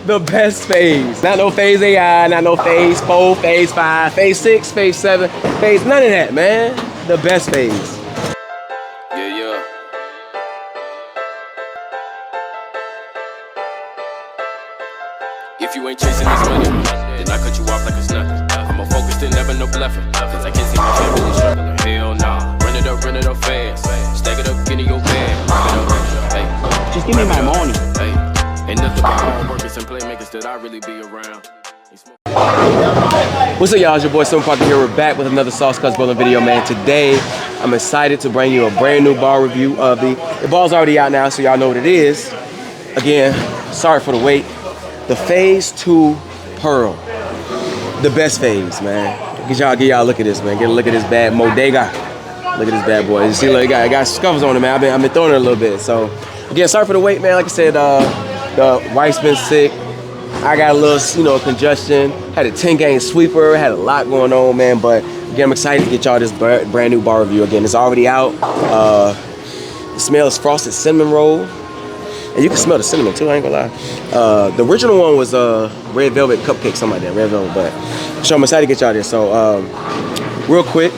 The best phase. Not no Phaze AI, not no Phaze 4, Phaze 5, Phaze 6, Phaze 7, Phaze, none of that, man. The best phase. Yeah. If you ain't chasing this money, then I cut you off like it's nothing. I'm a focused and never no bluffing. Cause I can't see my family struggling. Hell nah. Run it up fast. Stack it up, get in your bag. Hey. Just give me my money. Hey. Ain't nothing but hard workers and playmakers that I really be around. What's up, y'all? It's your boy Stone Parker here. We're back with another Sauce Cutz bowling video, man. Today, I'm excited to bring you a brand new ball review of the ball's already out now, so y'all know what it is. Again, sorry for the wait. The Phaze II Pearl. The best phase, man. Get y'all a look at this, man. Get a look at this bad Modega. Look at this bad boy. You see, look, it got scuffs on it, man. I've been throwing it a little bit. So, again, sorry for the wait, man. Like I said, the wife's been sick. I got a little, congestion. Had a 10-game sweeper. Had a lot going on, man. But again, I'm excited to get y'all this brand new bar review. Again, it's already out. The smell is frosted cinnamon roll. And you can smell the cinnamon too, I ain't gonna lie. The original one was red velvet cupcake, something like that, red velvet. But so I'm excited to get y'all this. So real quick,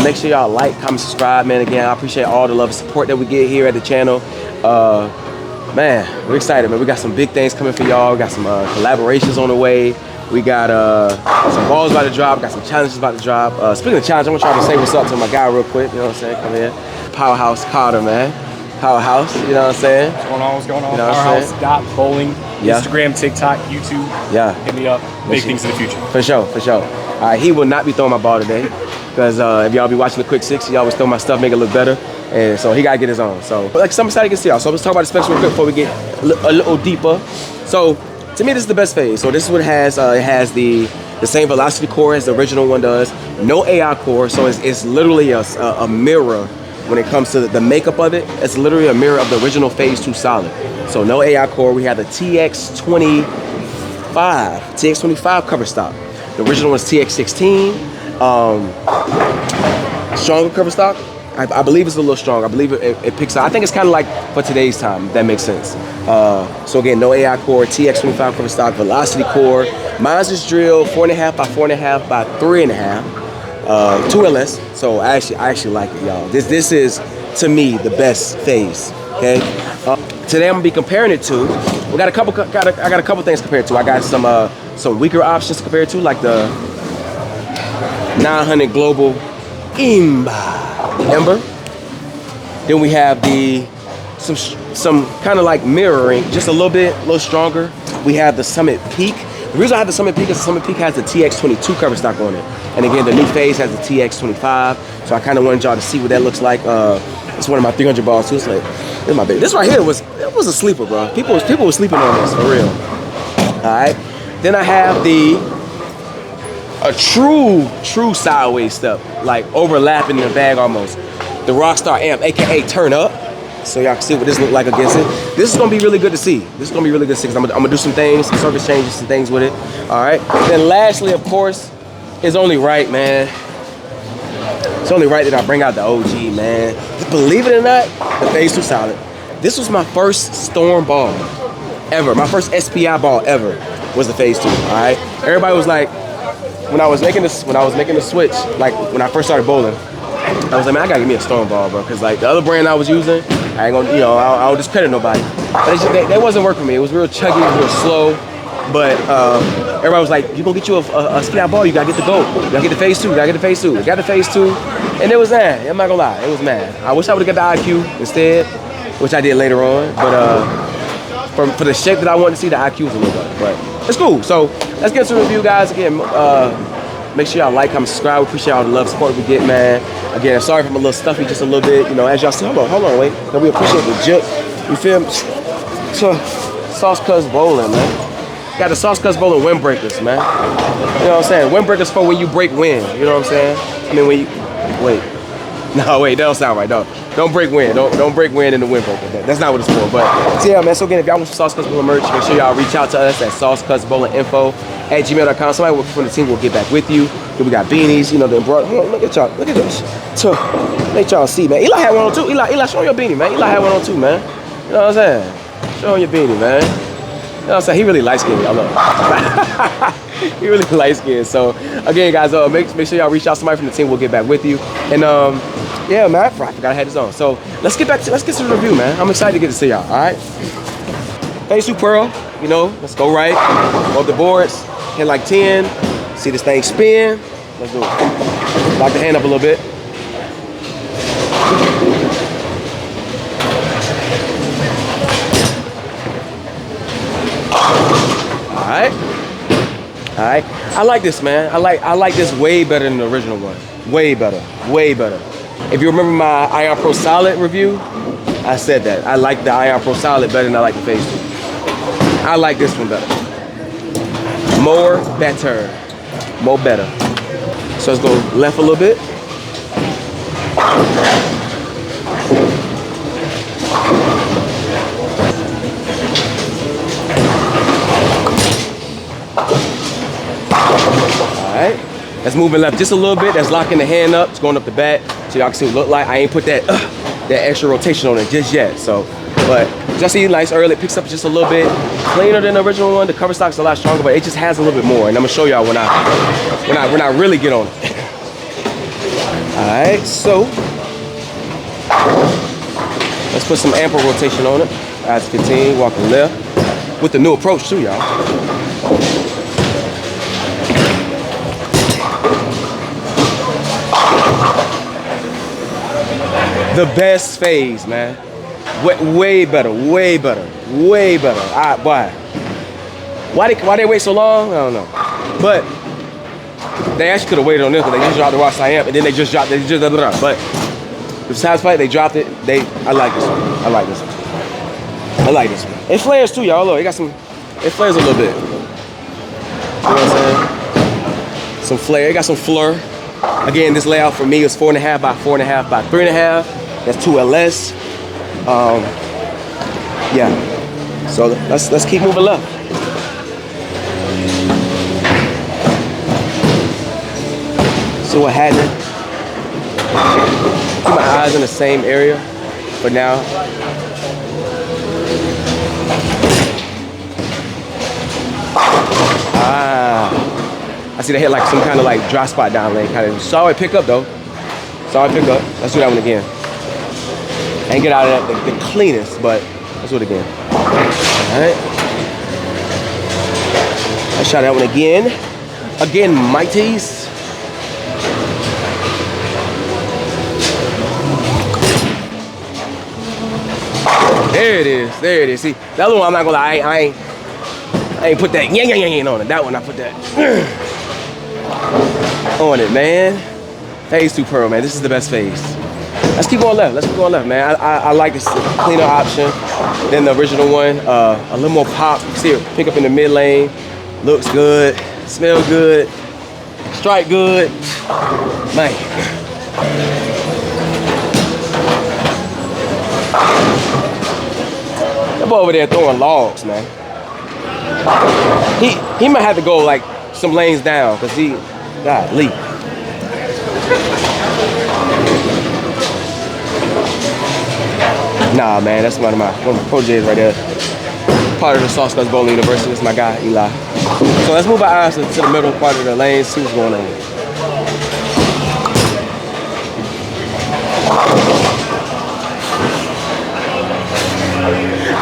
make sure y'all like, comment, subscribe, man. Again, I appreciate all the love and support that we get here at the channel. Man, we're excited, man. We got some big things coming for y'all. We got some collaborations on the way. We got some balls about to drop. Got some challenges about to drop. Speaking of challenge, I'm gonna try to say what's up to my guy real quick. You know what I'm saying? Come here, PowerHouse Carter, man. PowerHouse, you know what I'm saying? What's going on? You know PowerHouse.bowling, yeah. Instagram, TikTok, YouTube. Yeah. Hit me up. Big things in the future. For sure. He will not be throwing my ball today. Because if y'all be watching the quick six, he always throw my stuff, make it look better. And so he gotta get his own. So, but like some excited to see y'all. So let's talk about the specs real quick before we get a little deeper. So to me, this is the best phase. So this is what it has. It has the same velocity core as the original one does. No AI core, so it's literally a mirror. When it comes to the makeup of it, it's literally a mirror of the original Phaze II Solid. So no AI core. We have the TX25 cover stock. The original one's TX16. Stronger cover stock. I believe it's a little strong. I believe it picks up. I think it's kind of like for today's time, if that makes sense. So again, no AI core, TX25 cover stock, velocity core. Mine's is drilled 4.5 by 4.5 by 3.5. 2 LS, so I actually like it, y'all. This is to me the best phase. Okay. Today I'm gonna be comparing it to. I got a couple things compared to. I got some weaker options to compare to, like the 900 Global Ember. Then we have some kind of like mirroring, just a little stronger. We have the Summit Peak. The reason I have the Summit Peak is the Summit Peak has the TX22 cover stock on it. And again, the new Phaze has the TX25. So I kind of wanted y'all to see what that looks like. It's one of my 300 balls too. It's like, this is my baby. This right here was a sleeper, bro. People were sleeping on this, for real. All right. Then I have a true sideways step, like overlapping the bag almost. The Rockstar Amp, AKA Turn Up. So y'all can see what this look like against it. This is gonna be really good to see. This is gonna be really good to see because I'm gonna do some things, some surface changes, some things with it. All right. Then lastly, of course, it's only right, man. It's only right that I bring out the OG, man. Believe it or not, the Phaze II Solid. This was my first Storm ball ever. My first SPI ball ever was the Phaze II. All right. Everybody was like, when I was making the switch, like when I first started bowling, I was like, man, I gotta give me a Storm ball, bro. Cause like the other brand I was using, I ain't gonna, I don't discredit nobody. But they wasn't working for me. It was real chuggy, it was real slow. But everybody was like, you gonna get you a SPI ball, you gotta get the GOAT. You gotta get the Phaze II, you gotta get the Phaze II. I got the Phaze II, and it was mad. I'm not gonna lie, it was mad. I wish I would've got the IQ instead, which I did later on. But for the shape that I wanted to see, the IQ was a little better. But it's cool. So let's get to the review, guys. Again, make sure y'all like, comment, subscribe. We appreciate all the love, support we get, man. Again, I'm sorry if I'm a little stuffy just a little bit. As y'all see, hold on, wait. We appreciate the jip. You feel me? So, Sauce Cutz bowling, man. Got the Sauce Cutz bowling windbreakers, man. You know what I'm saying? Windbreakers for when you break wind. You know what I'm saying? I mean, when you wait. No, wait, that don't sound right. Don't break wind. Don't break wind in the windbreaker. That's not what it's for. But so yeah, man. So again, if y'all want some Sauce Cutz bowling merch, make sure y'all reach out to us at saucecutzbowlinginfo@gmail.com. Somebody from the team will get back with you. Then we got beanies, the embroidered. Hold on, look at y'all. Look at this. Make y'all see, man. Eli had one on too. Eli, show your beanie, man. Eli had one on too, man. You know what I'm saying? Show your beanie, man. You know what I'm saying? He really light skinned, y'all know. He really light skinned. So again, guys, make sure y'all reach out to somebody from the team. We'll get back with you. And yeah, man, I forgot I had this on. So let's get to the review, man. I'm excited to get to see y'all. All right. Phaze II Pearl. You know, let's go right. Go up the boards. Hit like 10. See this thing spin. Let's do it. Lock the hand up a little bit. Alright. Alright. I like this, man. I like this way better than the original one. Way better. Way better. If you remember my Ion Pro Solid review, I said that. I like the Ion Pro Solid better than I like the Phaze II. I like this one better. More better. More better. So let's go left a little bit. Alright. Let's move it left just a little bit. That's locking the hand up. It's going up the back. So y'all can see what it look like. I ain't put that extra rotation on it just yet. So, but just see nice early. It picks up just a little bit cleaner than the original one. The cover stock's a lot stronger, but it just has a little bit more. And I'm gonna show y'all when I really get on it. Alright, so let's put some ample rotation on it. Eyes 15, walking left. With the new approach too, y'all. The best Phaze, man. Way better, way better, way better. Why they wait so long? I don't know. But they actually could have waited on this, but they just dropped the raw Siam, and then they just dropped it. But besides fight, they dropped it. I like this one. I like this one. I like this one. It flares too, y'all. Look, it flares a little bit. You know what I'm saying? Some flare. It got some flare. Again, this layout for me is 4.5 by 4.5 by 3.5. That's 2 LS. Yeah. So let's keep moving left. See what happened. Keep my eyes in the same area for now. I see they hit like some kind of like dry spot down lane. Kind of saw it pick up though. Saw it pick up. Let's do that one again. I ain't get out of that the cleanest, but let's do it again. All right. Let's try that one again. Again, mighties. There it is. There it is. See, the other one I'm not gonna lie. I ain't put that yang on it. That one I put that on it, man. Phaze II Pearl, man. This is the best Phaze. Let's keep going left. Let's keep going left, man. I like this cleaner option than the original one. A little more pop. You see it pick up in the mid lane. Looks good. Smells good. Strike good. Man. That boy over there throwing logs, man. He might have to go like some lanes down because golly. Nah, man, that's one of my proteges right there. Part of the Sauce Cutz Bowling University. That's my guy, Eli. So let's move our eyes to the middle part of the lane, see what's going on.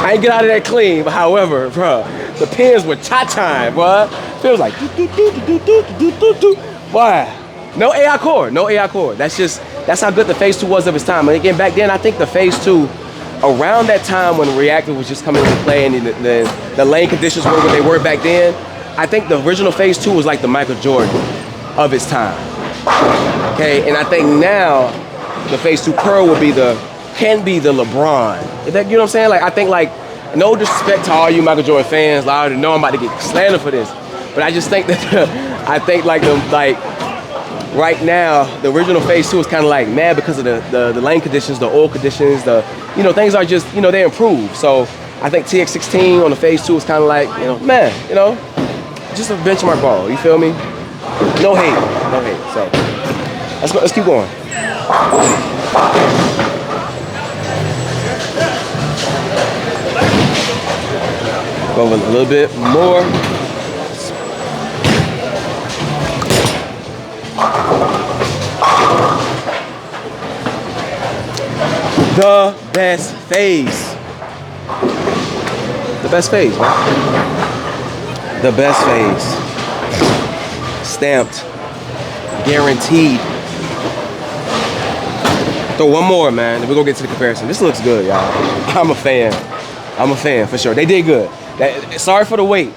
I ain't get out of that clean, but however, bro, the pins were cha-chime, boy. Feels like boy. No AI core, no AI core. That's how good the Phaze II was of its time. And again, back then, I think the Phaze II, around that time when reactive was just coming into play and the lane conditions were what they were back then, I think the original Phaze II was like the Michael Jordan of its time. Okay, and I think now the Phaze II Pearl can be the LeBron. You know what I'm saying? Like I think like, no disrespect to all you Michael Jordan fans, I already know I'm about to get slandered for this, but I just think that right now, the original Phaze II is kind of like mad because of the lane conditions, the oil conditions, things are just, they improved. So I think TX16 on the Phaze II is kind of like, just a benchmark ball. You feel me? No hate, no hate. So let's keep going. Go over a little bit more. The best phase. The best phase, right? The best phase. Stamped. Guaranteed. Throw one more, man, and we're gonna get to the comparison. This looks good, y'all. I'm a fan. I'm a fan for sure. They did good. Sorry for the wait,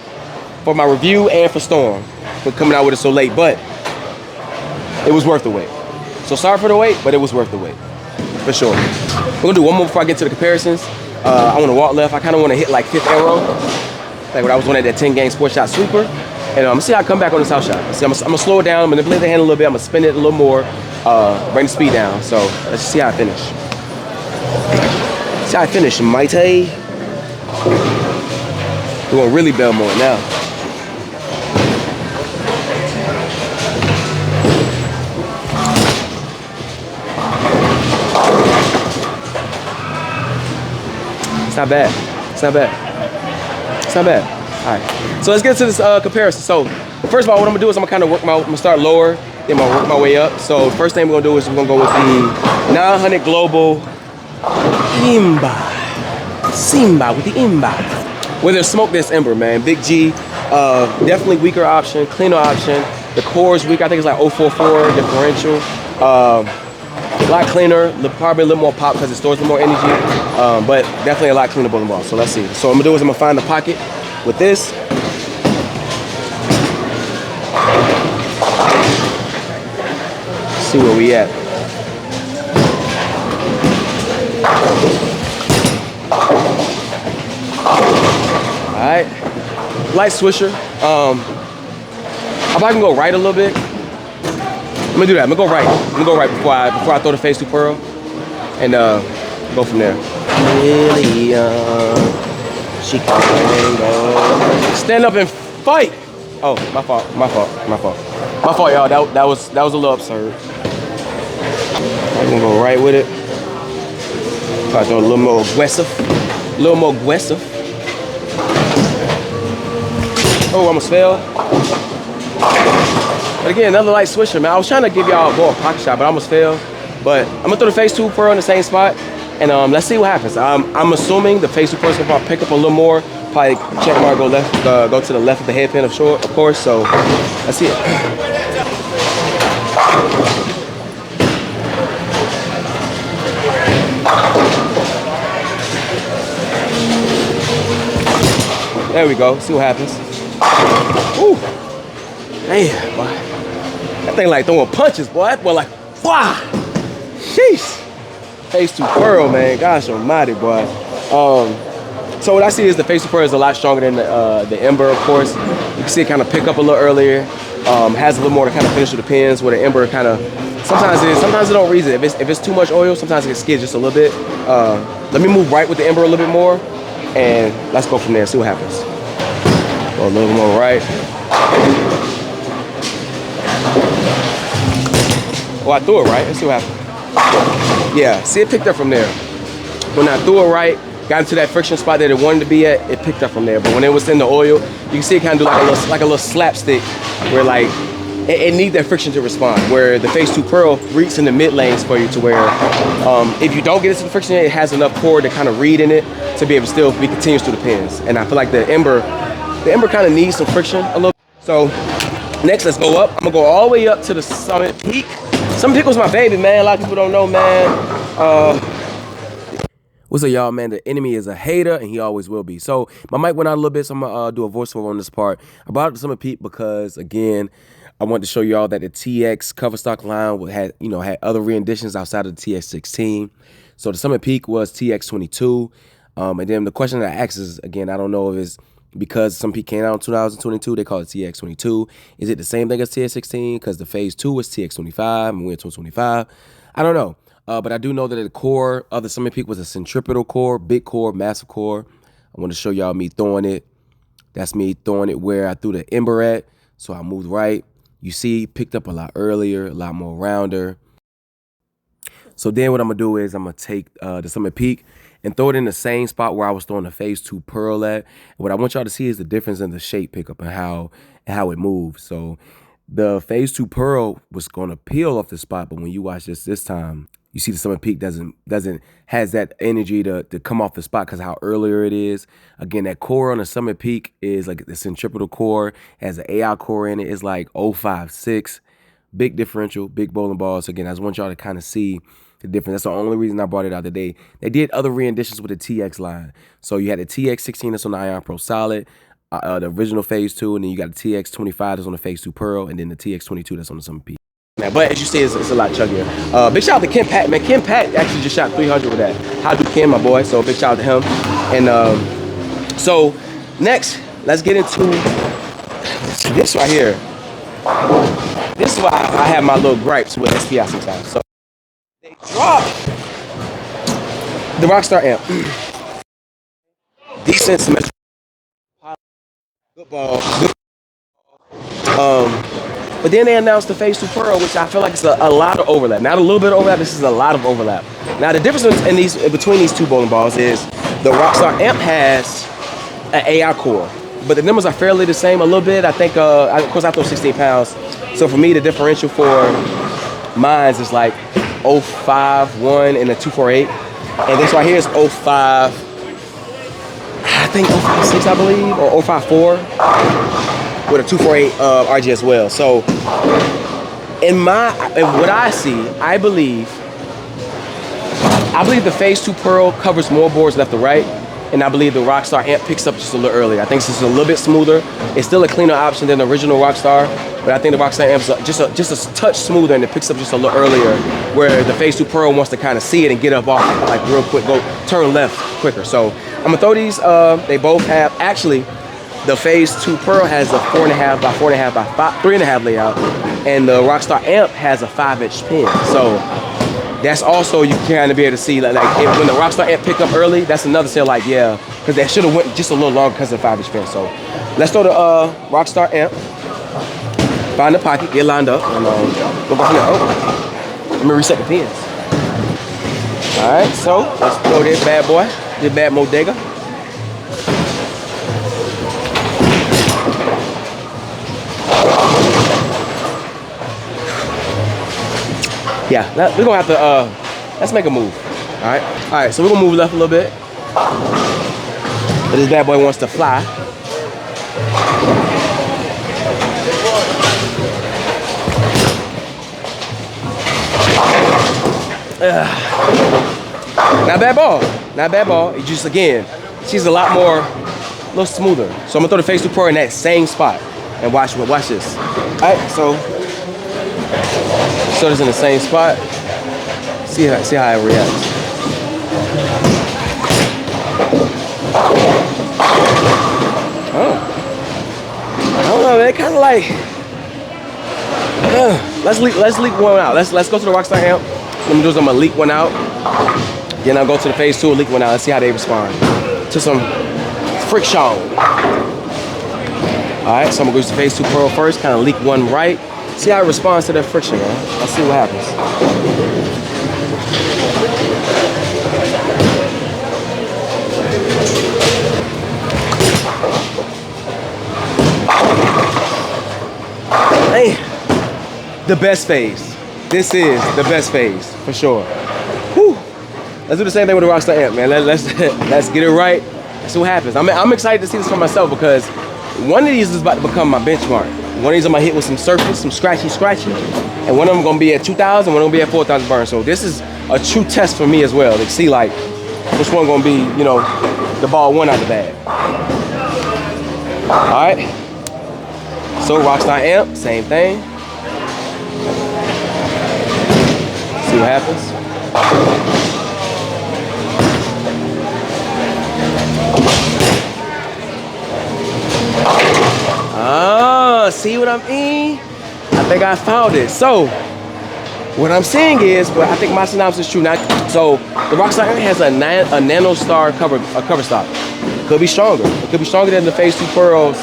for my review and for Storm for coming out with it so late, but it was worth the wait. So sorry for the wait, but it was worth the wait, for sure. We're gonna do one more before I get to the comparisons. I wanna walk left. I kinda wanna hit like 5th arrow, like when I was on that 10-game sports shot sweeper. And I'm gonna see how I come back on the south shot. See, I'm gonna slow it down, I'm gonna manipulate the hand a little bit, I'm gonna spin it a little more, bring the speed down. So let's see how I finish. See how I finish, matey. We're gonna really Belmo it now. It's not bad. It's not bad. It's not bad. All right. So let's get to this comparison. So first of all, what I'm gonna do is I'm gonna start lower, then I'm gonna work my way up. So first thing we're gonna do is we're gonna go with the 900 Global Simba with the Ember. With the smoke this Ember, man. Big G, definitely weaker option, cleaner option. The core is weak. I think it's like 044 differential. A lot cleaner, probably a little more pop because it stores a little more energy, but definitely a lot cleaner bowling ball. So let's see. So what I'm gonna do is I'm gonna find the pocket with this. See where we at. All right, light swisher. I'm probably gonna go right a little bit. I'm gonna do that. I'm gonna go right. I'm gonna go right before I throw the Phaze II Pearl, and go from there. She can go. Stand up and fight. Oh, my fault. My fault. My fault. My fault, y'all. That was a little absurd. I'm gonna go right with it. Try to throw a little more aggressive. A little more aggressive. Oh, almost fell. But again, another light swisher, man. I was trying to give y'all more pocket shot, but I almost failed. But I'm gonna throw the Phaze II Pearl in the same spot, and let's see what happens. I'm assuming the Phaze II Pearl is gonna probably pick up a little more. Probably check mark, go left, go to the left of the head pin of course. So let's see it. There we go. See what happens. Ooh, man, boy. That thing like throwing punches, boy. That boy like, wow. Sheesh. Phaze II Pearl, man. Gosh almighty, boy. So what I see is the Phaze II Pearl is a lot stronger than the Ember, of course. You can see it kind of pick up a little earlier. Has a little more to kind of finish with the pins, where the Ember kind of, sometimes it don't reason. If it's too much oil, sometimes it gets skid just a little bit. Let me move right with the Ember a little bit more, and let's go from there, see what happens. Go a little more right. Oh, I threw it right. Let's see what happened. Yeah, see, it picked up from there. When I threw it right, got into that friction spot that it wanted to be at, it picked up from there. But when it was in the oil, you can see it kind of do like a little slapstick, where like it needs that friction to respond. Where the Phaze II Pearl reaches in the mid lanes for you, to where if you don't get into the friction, it has enough core to kind of read in it to be able to still be continuous through the pins. And I feel like the Ember kind of needs some friction a little. So next, let's go up. I'm gonna go all the way up to the Summit Peak. Summit Peak was my baby, man. A lot of people don't know, man. What's up, y'all, man? The enemy is a hater, and he always will be. So my mic went out a little bit, so I'm gonna do a voiceover on this part. I brought up the Summit Peak because, again, I wanted to show y'all that the TX cover stock line had other renditions outside of the TX16. So the Summit Peak was TX22, and then the question that I asked is, again, I don't know if it's because Summit Peak came out in 2022, they call it TX22. Is it the same thing as TX16? Because the Phaze II was TX25, and we're in 2025. I don't know. But I do know that the core of the Summit Peak was a centripetal core, big core, massive core. I want to show y'all me throwing it. That's me throwing it where I threw the Ember at. So I moved right. You see, picked up a lot earlier, a lot more rounder. So then what I'm going to do is I'm going to take the Summit Peak, and throw it in the same spot where I was throwing the Phaze II Pearl at. What I want y'all to see is the difference in the shape pickup and how it moves. So the Phaze II Pearl was gonna peel off the spot, but when you watch this time, you see the Summit Peak has that energy to come off the spot because how earlier it is. Again, that core on the Summit Peak is like the centripetal core, has an AI core in it. It's like 056, big differential, big bowling balls. So again, I just want y'all to kind of see the difference. That's the only reason I brought it out today. They did other renditions with the TX line. So you had the TX16 that's on the Ion Pro Solid, the original Phaze II, and then you got the TX25 that's on the Phaze II Pearl, and then the TX22 that's on the Summit Peak. But as you see, it's a lot chuggier. Big shout out to Kim Pat, man. Kim Pat actually just shot 300 with that. How do Kim, my boy? So big shout out to him. And so next, let's get into this right here. This is why I have my little gripes with SPI sometimes. So they drop the Rockstar amp. Decent symmetrical. Good ball. Good. But then they announced the Phaze II Pearl, which I feel like it's a lot of overlap. Not a little bit of overlap, this is a lot of overlap. Now the difference between these two bowling balls is the Rockstar amp has an AI core, but the numbers are fairly the same a little bit. I think, of course I throw 16 pounds. So for me, the differential for mines is like 051 and a 248. And this right here is 05, I think 056, I believe, or 054. With a 248 RG as well. So in what I see, I believe the Phaze II Pearl covers more boards left to right, and I believe the Rockstar amp picks up just a little earlier. I think this is a little bit smoother. It's still a cleaner option than the original Rockstar, but I think the Rockstar amp is just a touch smoother, and it picks up just a little earlier, where the Phaze II Pearl wants to kind of see it and get up off it, like real quick, turn left quicker. So I'm gonna throw these. They both have actually. The Phaze II Pearl has a 4.5 by 4.5 by 3.5 layout, and the Rockstar amp has a 5-inch pin. So that's also, you kind of be able to see when the Rockstar amp pick up early, that's another say like, yeah, because that should have went just a little longer because of the 5-inch pin. So let's throw the Rockstar amp, find the pocket, get lined up, and we'll go from there. Oh, let me reset the pins. All right, so let's throw this bad boy, this bad Bodega. Yeah, we're gonna have to, let's make a move, all right? All right, so we're gonna move left a little bit. But this bad boy wants to fly. Not bad ball, not bad ball. It just, again, she's a little smoother. So I'm gonna throw the Phaze II Pearl in that same spot and watch this. All right, so this in the same spot. See how it reacts. Oh, I don't know, man. Kind of like. Let's leak one out. Let's go to the Rockstar amp. What I'm gonna do is I'm gonna leak one out. Then I'll go to the Phaze II, leak one out. Let's see how they respond to some friction. All right, so I'm gonna go to the Phaze II Pearl first. Kind of leak one right. See how it responds to that friction, man. Let's see what happens. Hey, the best phase. This is the best phase, for sure. Whew. Let's do the same thing with the Rockstar amp, man. Let's get it right. Let's see what happens. I'm excited to see this for myself because one of these is about to become my benchmark. One of these I'm gonna hit with some surface, some scratchy, and one of them gonna be at 2,000, one gonna be at 4,000 burn. So this is a true test for me as well to see like which one gonna be, you know, the ball one out the bag. All right. So Rockstar amp, same thing. See what happens. See what I mean? I think I found it. So, what I'm saying is, I think my synopsis is true. Now, so, the Rockstar has a nanostar cover stock. Could be stronger. It could be stronger than the Phaze II Pearl's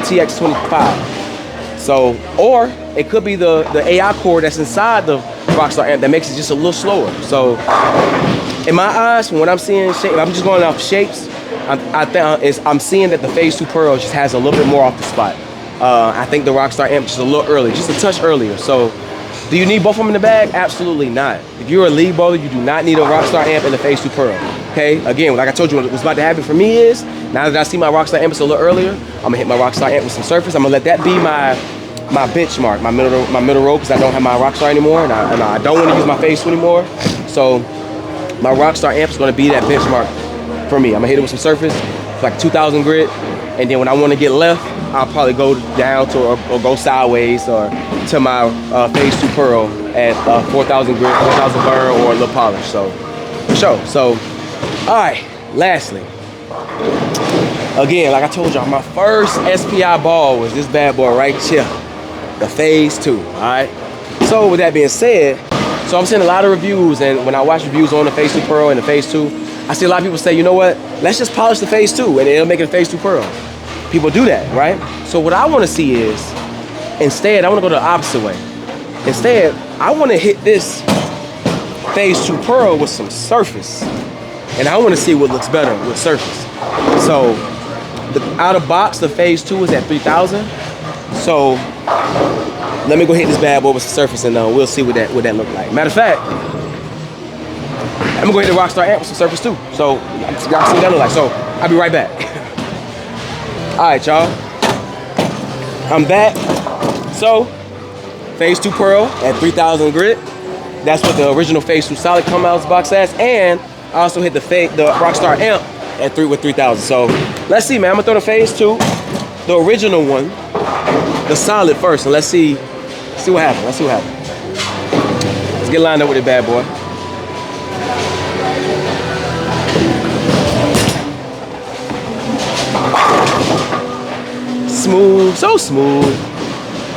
TX25. So, or it could be the AI core that's inside the Rockstar amp that makes it just a little slower. So in my eyes, from what I'm seeing, I'm just going off shapes. I'm seeing that the Phaze II Pearl just has a little bit more off the spot. I think the Rockstar amp just a little early, just a touch earlier. So do you need both of them in the bag? Absolutely not. If you're a lead bowler, you do not need a Rockstar amp and the Phaze II Pearl. Okay, again, like I told you, what's about to happen for me is, now that I see my Rockstar amp a little earlier, I'm gonna hit my Rockstar amp with some surface. I'm gonna let that be my benchmark, my middle row, because I don't have my Rockstar anymore, and I don't want to use my Phaze II anymore. So my Rockstar amp is gonna be that benchmark for me. I'm gonna hit it with some surface, like 2,000 grit, and then when I want to get left, I'll probably go down to or go sideways or to my Phaze II Pearl at 4,000 grit, 4,000 burn, or a little polish. So for sure. So all right, lastly, again, like I told y'all, my first SPI ball was this bad boy right here, the Phaze II. All right. So with that being said, so I'm seeing a lot of reviews, and when I watch reviews on the Phaze II Pearl and the Phaze II, I see a lot of people say, you know what, let's just polish the Phaze II and it'll make it a Phaze II Pearl. People do that, right? So what I want to see is, instead, I want to go the opposite way. Instead, I want to hit this Phaze II Pearl with some surface, and I want to see what looks better with surface. So out of box, the Phaze II is at 3,000. So let me go hit this bad boy with some surface, and we'll see what that look like. Matter of fact, I'm gonna go hit the Rockstar amp with some surface too. So y'all see what that look like. So I'll be right back. All right, y'all. I'm back. So Phaze II Pearl at 3,000 grit. That's what the original Phaze II Solid come out of the box as, and I also hit the Rockstar amp at 3,000. So let's see, man. I'm gonna throw the Phaze II, the original one, the Solid first, and let's see what happens. Let's see what happens. Let's get lined up with it, bad boy. Smooth, so smooth,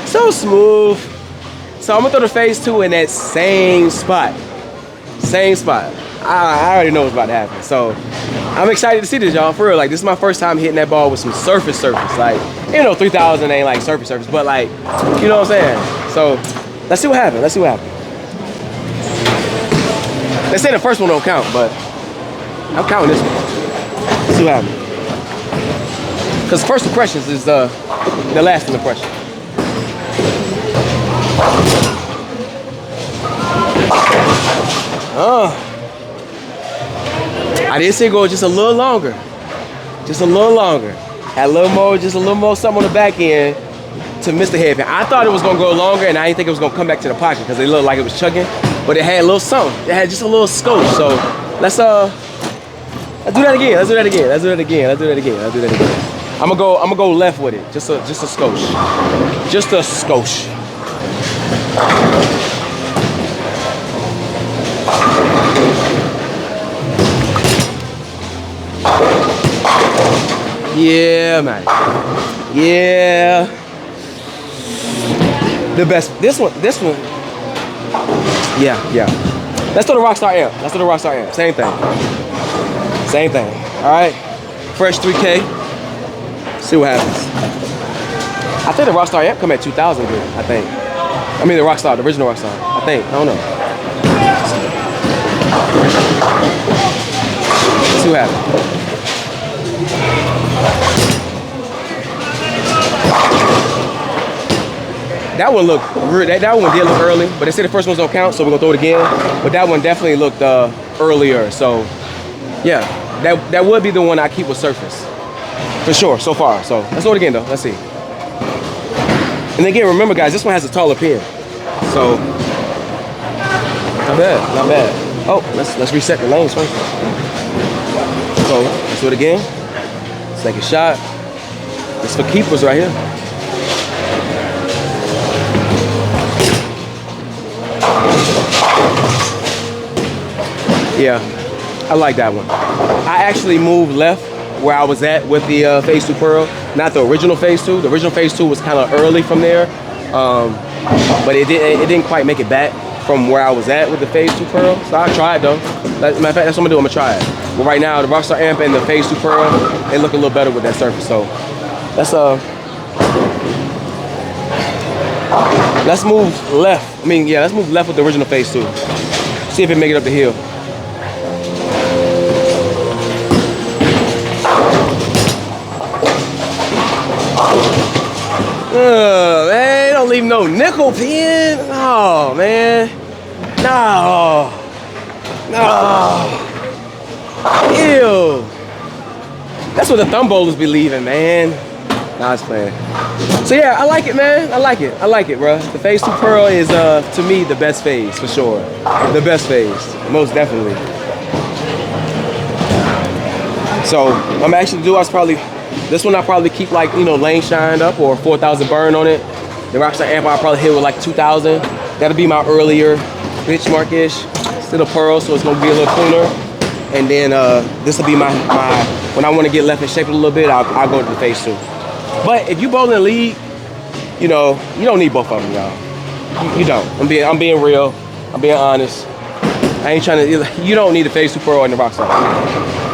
so smooth. So I'm gonna throw the Phaze II in that same spot. I already know what's about to happen. So I'm excited to see this, y'all, for real. Like, this is my first time hitting that ball with some surface. Like, you know, 3,000 ain't like surface, but like, you know what I'm saying? So let's see what happens. Let's see what happens. They say the first one don't count, but I'm counting this one. Let's see what happens. Because first impressions is the last impression. I did say go just a little longer. Just a little longer. Had a little more, just a little more something on the back end to miss the headpin. I thought it was gonna go longer, and I didn't think it was gonna come back to the pocket because it looked like it was chugging, but it had a little something. It had just a little scope. So let's do that again. Let's do that again. Let's do that again. Let's do that again. Let's do that again. I'm gonna go left with it. Just a skosh. Just a skosh. Yeah, man. Yeah. The best. This one. Yeah. Let's do the Rockstar amp. Same thing. All right. Fresh 3K. See what happens. I think the Rockstar amp come at 2,000 good, I think. I mean the Rockstar, the original Rockstar, I think. I don't know. Let's see what happens. That one looked, that one did look early, but they said the first ones don't count, so we're gonna throw it again. But that one definitely looked earlier, so yeah, that would be the one I keep with surface. For sure, so far. So let's do it again though, let's see. And again, remember guys, this one has a taller pin. So, not bad. Oh, let's reset the lanes first. So, let's do it again. Second shot. It's for keepers right here. Yeah, I like that one. I actually moved left where I was at with the Phaze II Pearl, not the original Phaze II. The original Phaze II was kind of early from there, but it didn't quite make it back from where I was at with the Phaze II Pearl. So I tried though. Matter of fact, that's what I'm gonna do. I'm gonna try it. But right now, the Rockstar amp and the Phaze II Pearl, they look a little better with that surface. So let's Let's move left. I mean, yeah, let's move left with the original Phaze II. See if it make it up the hill. Man, don't leave no nickel pin. Oh, man. No. No. Ew. That's what the thumb bowlers be leaving, man. Nah, I was playing. So yeah, I like it, man. I like it, bro. The Phaze II Pearl is, to me, the best Phaze, for sure. The best Phaze, most definitely. So I'm actually this one I'll probably keep like, you know, lane shined up or 4,000 burn on it. The Rockstar amp I'll probably hit with like 2,000. That'll be my earlier benchmark-ish. Still a Pearl, so it's gonna be a little cleaner. And then this will be my when I want to get left in shape a little bit, I'll go to the Phaze II. But if you bowl in the league, you know, you don't need both of them, y'all. You don't. I'm being real. I'm being honest. I ain't trying to. You don't need the Phaze II Pearl and the Rockstar.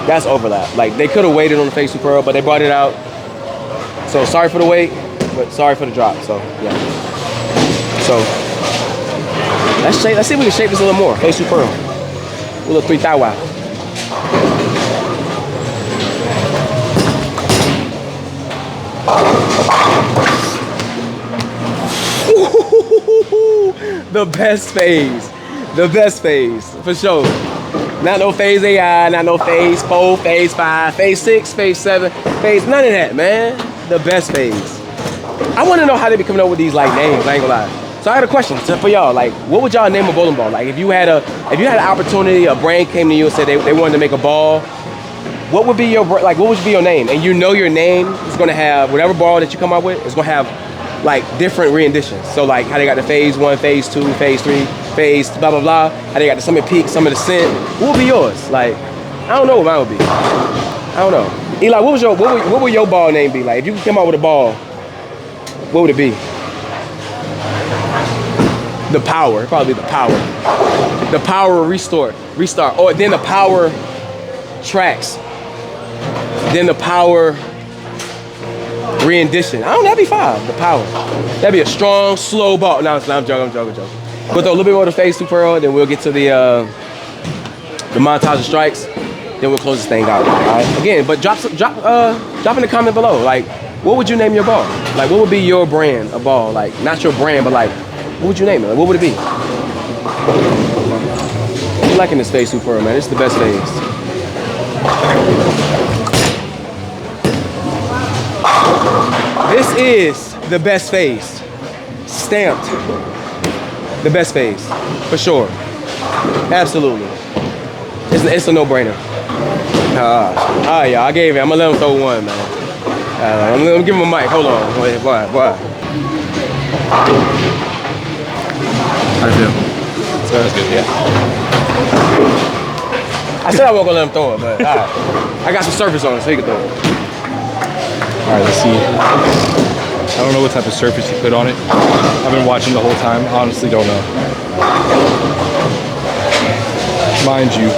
That's overlap. Like they could have waited on the Phaze II Pearl, but they brought it out. So sorry for the wait, but sorry for the drop. So yeah. So let's see if we can shape this a little more. Phaze II Pearl. A little 3 thou wow. The best Phaze. The best Phaze, for sure. Not no Phaze AI, not no Phaze 4, Phaze 5, Phaze 6, Phaze 7, Phaze, none of that, man. The best Phaze. I want to know how they be coming up with these like names, I ain't gonna lie. So I had a question for y'all, like, what would y'all name a bowling ball? Like, if you had an opportunity, a brand came to you and said they wanted to make a ball, what would be your name? And you know your name is gonna have, whatever ball that you come up with, is gonna have like different renditions. So like how they got the Phaze 1, Phaze 2, Phaze 3, Phaze blah blah blah. How they got the Summit Peak, some of the Scent. What would be yours? Like, I don't know what mine would be. I don't know. Eli, what would your ball name be? Like if you could come out with a ball, what would it be? The Power. It'd probably be the Power. The Power Restart. Or then the Power Tracks. Then the Power rendition. I don't know, that'd be fine. The Power. That'd be a strong, slow ball. No, I'm joking. But a little bit more of the Phaze II Pearl, then we'll get to the montage of strikes. Then we'll close this thing out. All right. Again, but drop in the comment below. Like, what would you name your ball? Like, what would be your brand of ball? Like, not your brand, but like, what would you name it? Like, what would it be? I'm liking this Phaze II Pearl, man. It's the best Phaze. This is the best Phaze. Stamped. The best Phaze. For sure. Absolutely. It's a no-brainer. Yeah, I gave it. I'm gonna let him throw one, man. I'm gonna give him a mic. Hold on. Wait, boy. How do you feel? That's good, yeah. I said I wasn't gonna let him throw it, but all right. I got some surface on it so he can throw it. All right, let's see. I don't know what type of surface you put on it. I've been watching the whole time. Honestly, don't know. Mind you,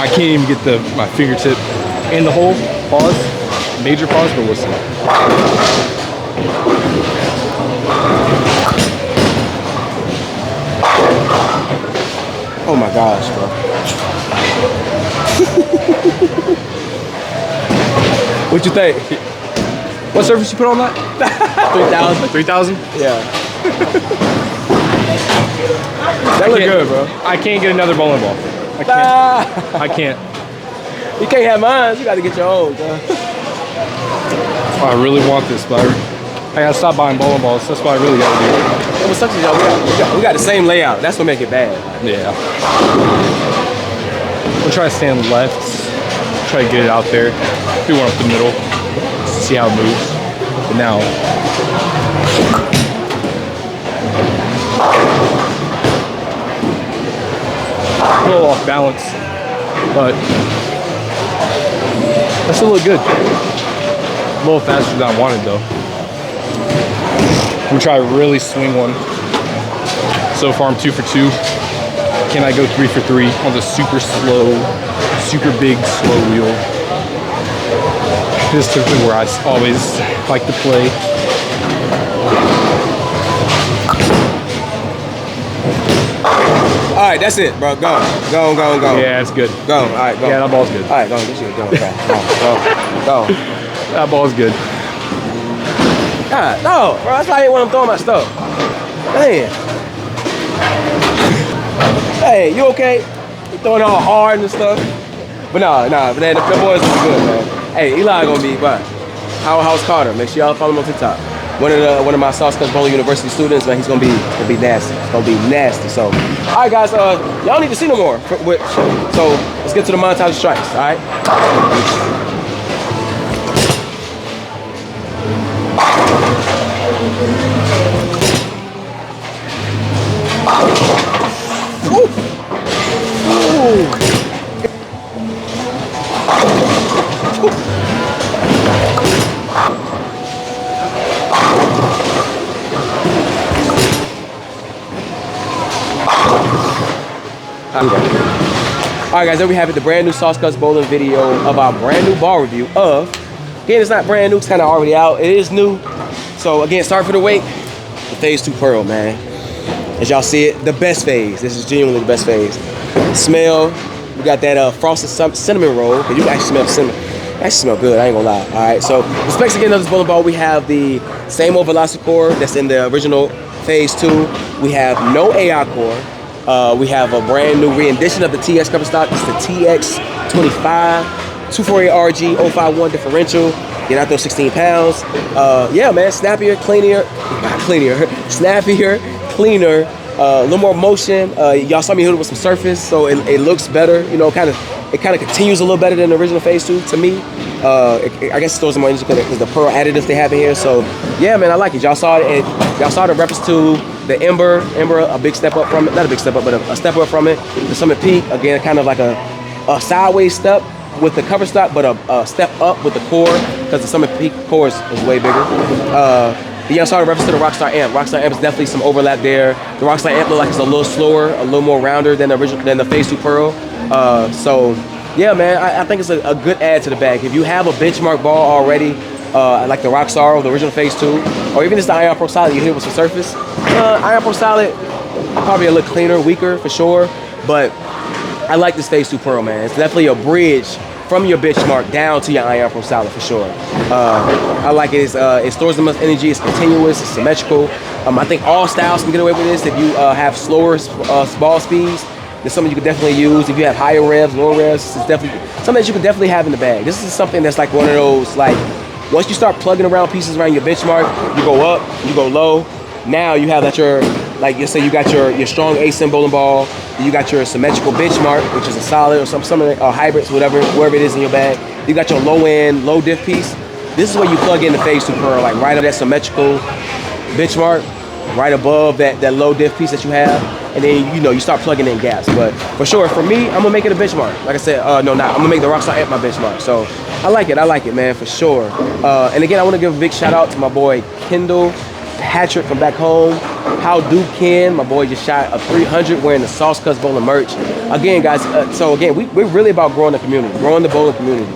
I can't even get my fingertip in the hole. Pause. Major pause, but we'll see. Oh my gosh, bro. What you think? What surface you put on that? 3,000. 3,000? Yeah. That look good, bro. I can't get another bowling ball. I can't. I can't. You can't have mine. You got to get your own, bro. I really want this, but I gotta stop buying bowling balls. That's what I really gotta do. It was such a joke. We got the same layout. That's what make it bad. Yeah. We'll try to stay on the left. Try to get it out there. Do one up the middle. See how it moves. But now. A little off balance. But that still look good. A little faster than I wanted though. I'm gonna try to really swing one. So far I'm 2 for 2. Can I go 3 for 3 on the super slow, super big slow wheel? This is typically where I always like to play. All right, that's it, bro. Go. Yeah, it's good. Go. All right, go. Yeah, that ball's good. All right, go. This shit, go. Go. That ball's good. God, no, bro. That's why I ain't want to throw my stuff. Man. Hey, you okay? You throwing it all hard and stuff? But nah, but then the boys is good, man. Hey, Eli gonna be what? PowerHouse Carter. Make sure y'all follow him on TikTok. One of my Sauce Cutz Bowling University students, man. He's gonna be nasty. It's gonna be nasty. So, all right, guys. Y'all need to see no more. So let's get to the montage of strikes. All right. Alright guys, there we have it, the brand new Sauce Cutz Bowling video of our brand new ball review of, again, it's not brand new, it's kind of already out, it is new. So again, sorry for the wait, the Phaze II Pearl, man. As y'all see it, the best phase. This is genuinely the best phase. Smell, we got that frosted cinnamon roll, because you can actually smell the cinnamon. It actually smell good, I ain't gonna lie. Alright, so the specs again of this bowling ball, we have the same old velocity core that's in the original Phaze II. We have no AI core. We have a brand new rendition of the TX cover stock. It's the TX25 248RG 051 differential. Get out those 16 pounds. Yeah, man, snappier, snappier, cleaner, a little more motion. Y'all saw me hit it with some surface, so it looks better. You know, it kind of continues a little better than the original Phaze II to me. I guess it stores some more energy because the pearl additives they have in here. So yeah, man, I like it. Y'all saw it. Y'all saw the reference to the Ember, a big step up from it. Not a big step up, but a step up from it. The Summit Peak, again, kind of like a sideways step with the cover stock, but a step up with the core because the Summit Peak core is way bigger. Y'all saw the reference to the Rockstar Amp. Rockstar Amp is definitely some overlap there. The Rockstar Amp looks like it's a little slower, a little more rounder than the Phaze II Pearl. So yeah, man, I think it's a good add to the bag. If you have a benchmark ball already, like the Rockstar or the original Phaze II, or even just the Iron Pro Solid, you hit it with some surface. Iron Pro Solid, probably a little cleaner, weaker for sure, but I like this Phaze II Pearl, man. It's definitely a bridge from your benchmark down to your Iron Pro Solid for sure. I like it. It stores the most energy. It's continuous. It's symmetrical. I think all styles can get away with this. If you have slower ball speeds, there's something you can definitely use. If you have higher revs, lower revs, it's definitely something that you can definitely have in the bag. This is something that's like one of those, like, once you start plugging around pieces around your benchmark, you go up, you go low. Now you have that like you say, you got your strong ASIM bowling ball, you got your symmetrical benchmark, which is a solid or something, or hybrids, whatever it is in your bag. You got your low end, low diff piece. This is where you plug in the Phaze II Pearl, like right up that symmetrical benchmark, right above that low diff piece that you have, and then you start plugging in gaps. But for sure, for me, I'm gonna make it a benchmark. Like I said, I'm gonna make the Rockstar Amp my benchmark. So I like it, man, for sure. And again, I want to give a big shout out to my boy Kendall Patrick from back home. How do Ken, my boy, just shot a 300 wearing the Sauce Cutz Bowling merch. Again, guys, so again, we're really about growing the community, growing the bowling community,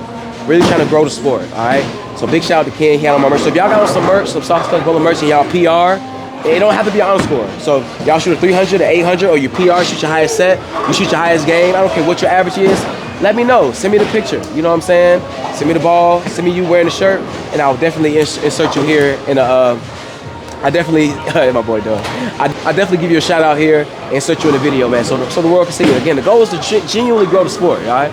really trying to grow the sport, all right? So big shout out to Ken, he had on my merch. So if y'all got on some merch, some Sauce Cutz Bowling merch, and y'all PR, it don't have to be an score. So y'all shoot a 300, an 800, or you PR, shoot your highest set, you shoot your highest game. I don't care what your average is. Let me know. Send me the picture. You know what I'm saying? Send me the ball. Send me you wearing the shirt, and I'll definitely insert you here in a. I definitely, my boy Doug. I definitely give you a shout out here and insert you in the video, man. So the world can see you. Again, the goal is to genuinely grow the sport. All right.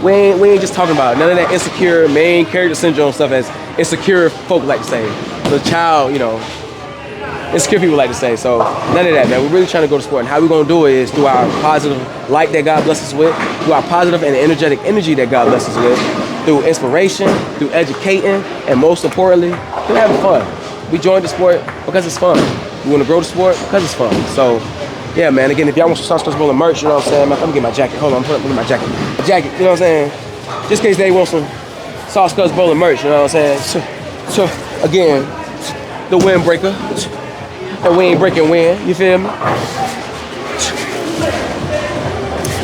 We ain't just talking about it. None of that insecure main character syndrome stuff, as insecure folk like to say. The child, insecure people like to say. So none of that, man. We're really trying to go to sport, and how we're gonna do it is through our positive light that God blesses us with, through our positive and energetic energy that God blesses us with, through inspiration, through educating, and most importantly, through having fun. We joined the sport because it's fun. We want to grow the sport because it's fun. So yeah, man. Again, if y'all want some Sauce Cutz Bowling merch, you know what I'm saying? Let me get my jacket. Hold on, I'm putting my jacket. You know what I'm saying? Just in case they want some Sauce Cutz Bowling merch, you know what I'm saying? So again, the windbreaker. And we ain't breaking wind, you feel me?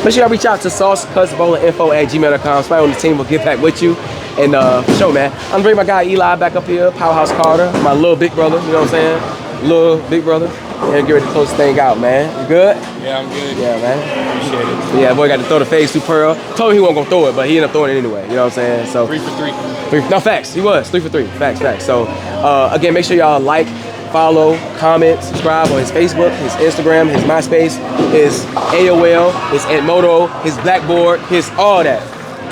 Make sure y'all reach out to saucecutzbowlinginfo@gmail.com. Somebody on the team will get back with you. And for sure, man, I'm bringing my guy Eli back up here, PowerHouse Carter, my little big brother, you know what I'm saying? little big brother. And get ready to close this thing out, man. You good? Yeah, I'm good. Yeah, man. Appreciate it. Yeah, boy got to throw the Phaze II Pearl. Told him he wasn't gonna throw it, but he ended up throwing it anyway. You know what I'm saying? So 3 for 3. no, facts. He was 3 for 3. Facts. So again, make sure y'all like, follow, comment, subscribe on his Facebook, his Instagram, his MySpace, his AOL, his Edmodo, his Blackboard, his all that.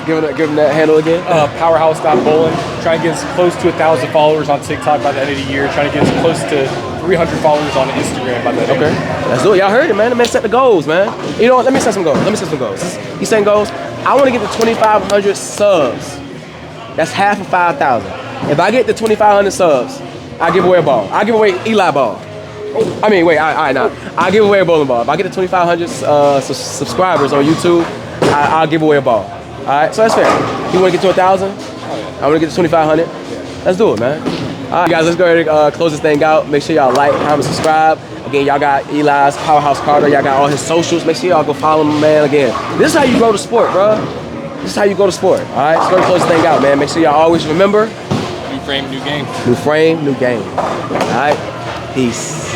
Give him that handle again. PowerHouse.bowling. Trying to get as close to 1,000 followers on TikTok by the end of the year. Trying to get as close to 300 followers on Instagram by the end of the year. Let's do it. Y'all heard it, man. The man set the goals, man. You know what? Let me set some goals. He's setting goals. I want to get to 2,500 subs. That's half of 5,000. If I get to 2,500 subs, I give away a ball. I give away Eli ball. I mean, wait, I give away a bowling ball. If I get to 2,500 subscribers on YouTube, I'll give away a ball. All right, so that's fair. You want to get to 1,000? I want to get to 2,500. Let's do it, man. All right, guys, let's go ahead and close this thing out. Make sure y'all like, comment, subscribe. Again, y'all got Eli's PowerHouse Carter. Y'all got all his socials. Make sure y'all go follow him, man. Again, this is how you grow the sport, bro. This is how you go to sport. All right, let's go ahead and close this thing out, man. Make sure y'all always remember. New frame, new game. New frame, new game. All right, peace.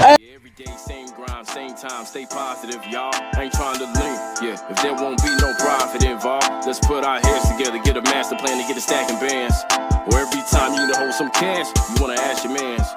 Every day, same grind, same time, stay positive, y'all. Ain't trying to link, yeah. If there won't be no profit involved, let's put our heads together, get a master plan to get a stacking bands. Or every time you need to hold some cash, you wanna ask your mans.